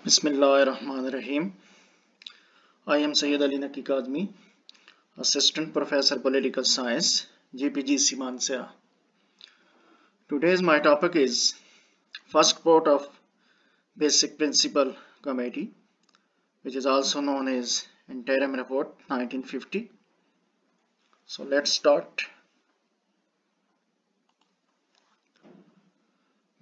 Bismillahirrahmanirrahim. I am Sayyid Ali Naki Kazmi, Assistant Professor Political Science, GPGC Mansehra. Today's my topic is first part of Basic Principle Committee, which is also known as Interim Report 1950. So let's start.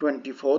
24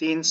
3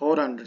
400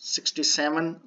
67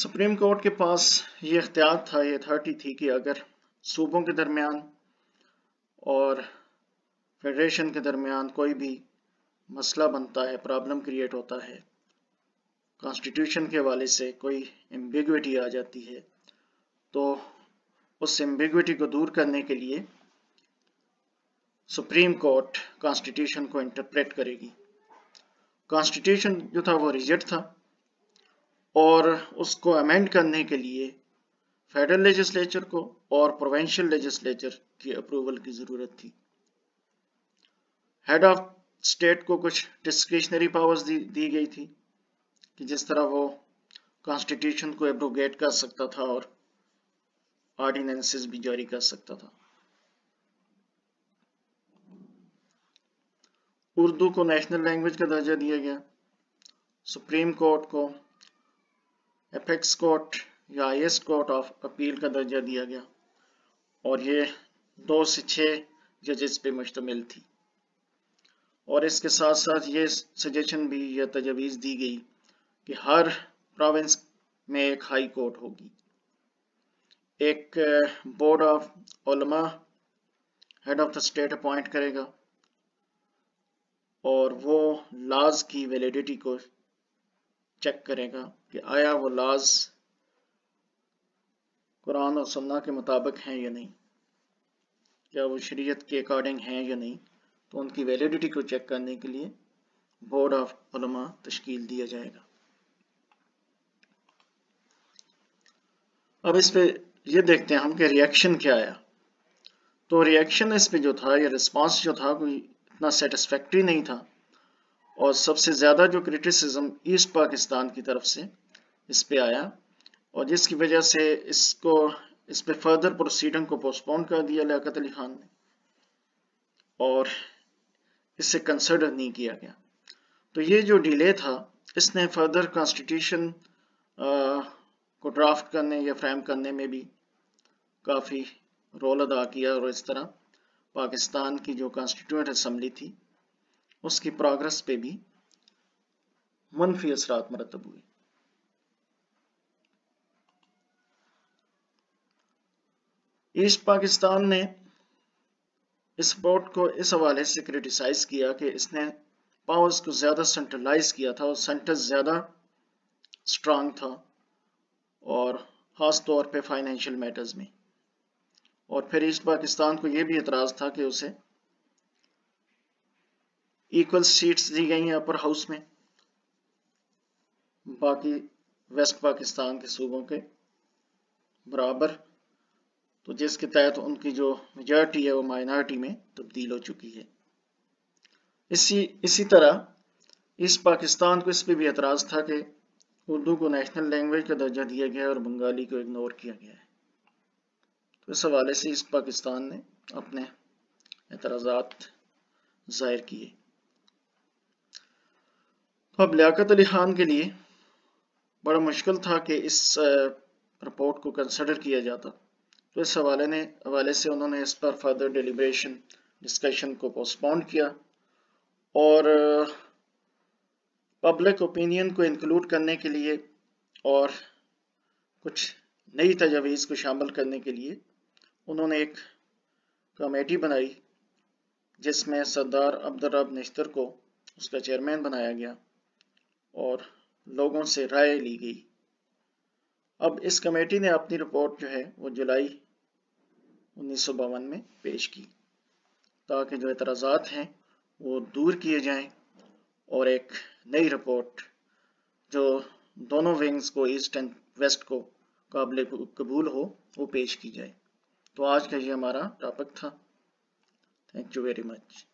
supreme court کے پاس یہ اختیار تھا، یہ authority تھی کہ اگر صوبوں کے درمیان اور فیڈریشن کے درمیان کوئی بھی مسئلہ بنتا ہے، پرابلم کریٹ ہوتا ہے، کانسٹیٹیوشن کے حوالے سے کوئی ایمبیگوٹی آ جاتی ہے، تو اس ایمبیگوٹی کو دور کرنے کے لیے سپریم کورٹ کانسٹیٹیوشن کو انٹرپریٹ کرے گی۔ کانسٹیٹیوشن جو تھا وہ ریجڈ تھا اور اس کو امینڈ کرنے کے لیے فیڈرل لیجسلیچر کو اور پروونشل لیجسلیچر کی اپروول کی ضرورت تھی۔ ہیڈ آف اسٹیٹ کو کچھ ڈسکریشنری پاورز دی گئی تھی کہ جس طرح وہ کانسٹیٹیوشن کو ایبروگیٹ کر سکتا تھا اور آرڈیننسز بھی جاری کر سکتا تھا۔ اردو کو نیشنل لینگویج کا درجہ دیا گیا۔ سپریم کورٹ کو اپیکس کورٹ یا ہائیسٹ کورٹ آف اپیل کا درجہ دیا گیا اور یہ 2 سے 6 ججز پہ مشتمل تھی، اور اس کے ساتھ ساتھ یہ سجیشن بھی یا تجویز دی گئی کہ ہر پروونس میں ایک ہائی کورٹ ہوگی، ایک بورڈ آف علماء head of the state appoint کرے گا اور وہ لاز کی ویلیڈیٹی کو چیک کرے گا کہ آیا وہ لاز قرآن اور سنہ کے مطابق ہیں یا نہیں، کیا وہ شریعت کے اکارڈنگ ہیں یا نہیں، تو ان کی ویلیڈیٹی کو چیک کرنے کے لیے بورڈ آف علماء تشکیل دیا جائے گا۔ اب اس پہ یہ دیکھتے ہیں ہم کہ ریئیکشن کیا آیا۔ تو ریئیکشن اس پہ جو تھا یا رسپانس جو تھا کوئی اتنا سیٹسفیکٹری نہیں تھا، اور سب سے زیادہ جو کرٹیسزم ایسٹ پاکستان کی طرف سے اس پہ آیا، اور جس کی وجہ سے اس پہ فردر پروسیڈنگ کو پوسٹپون کر دیا لیاقت علی خان نے، اور اس سے کنسیڈر نہیں کیا گیا۔ تو یہ جو ڈیلے تھا اس نے فردر کانسٹیٹیوشن کو ڈرافٹ کرنے یا فریم کرنے میں بھی کافی رول ادا کیا، اور اس طرح پاکستان کی جو کانسٹیٹیوئنٹ اسمبلی تھی اس کی پروگرس پہ بھی منفی اثرات مرتب ہوئے۔ ایسٹ پاکستان نے اس رپورٹ کو اس حوالے سے کرٹیسائز کیا کہ اس نے پاورز کو زیادہ سینٹرلائز کیا تھا اور سینٹر زیادہ سٹرانگ تھا، اور خاص طور پہ فائنینشیل میٹرز میں۔ اور پھر ایسٹ پاکستان کو یہ بھی اعتراض تھا کہ اسے ایکول سیٹس دی گئی ہیں اپر ہاؤس میں باقی ویسٹ پاکستان کے صوبوں کے برابر، تو جس کے تحت ان کی جو میجارٹی ہے وہ مائنارٹی میں تبدیل ہو چکی ہے۔ اسی طرح ایسٹ پاکستان کو اس پہ بھی اعتراض تھا کہ اردو کو نیشنل لینگویج کا درجہ دیا گیا ہے اور بنگالی کو اگنور کیا گیا ہے۔ تو اس حوالے سے ایسٹ پاکستان نے اپنے اعتراضات ظاہر کیے۔ تو اب لیاقت علی خان کے لیے بڑا مشکل تھا کہ اس رپورٹ کو کنسیڈر کیا جاتا، تو اس حوالے سے انہوں نے اس پر فردر ڈیلیبریشن ڈسکشن کو پوسٹپون کیا، اور پبلک اوپینین کو انکلوڈ کرنے کے لیے اور کچھ نئی تجاویز کو شامل کرنے کے لیے انہوں نے ایک کمیٹی بنائی جس میں سردار عبدالرب نشتر کو اس کا چیئرمین بنایا گیا اور لوگوں سے رائے لی گئی۔ اب اس کمیٹی نے اپنی رپورٹ جو ہے وہ جولائی 1952 میں پیش کی تاکہ جو اعتراضات ہیں وہ دور کیے جائیں اور ایک نئی رپورٹ جو دونوں ونگز کو ایسٹ اینڈ ویسٹ کو قابل قبول ہو وہ پیش کی جائے۔ تو آج کا یہ ہمارا ٹاپک تھا۔ Thank you very much.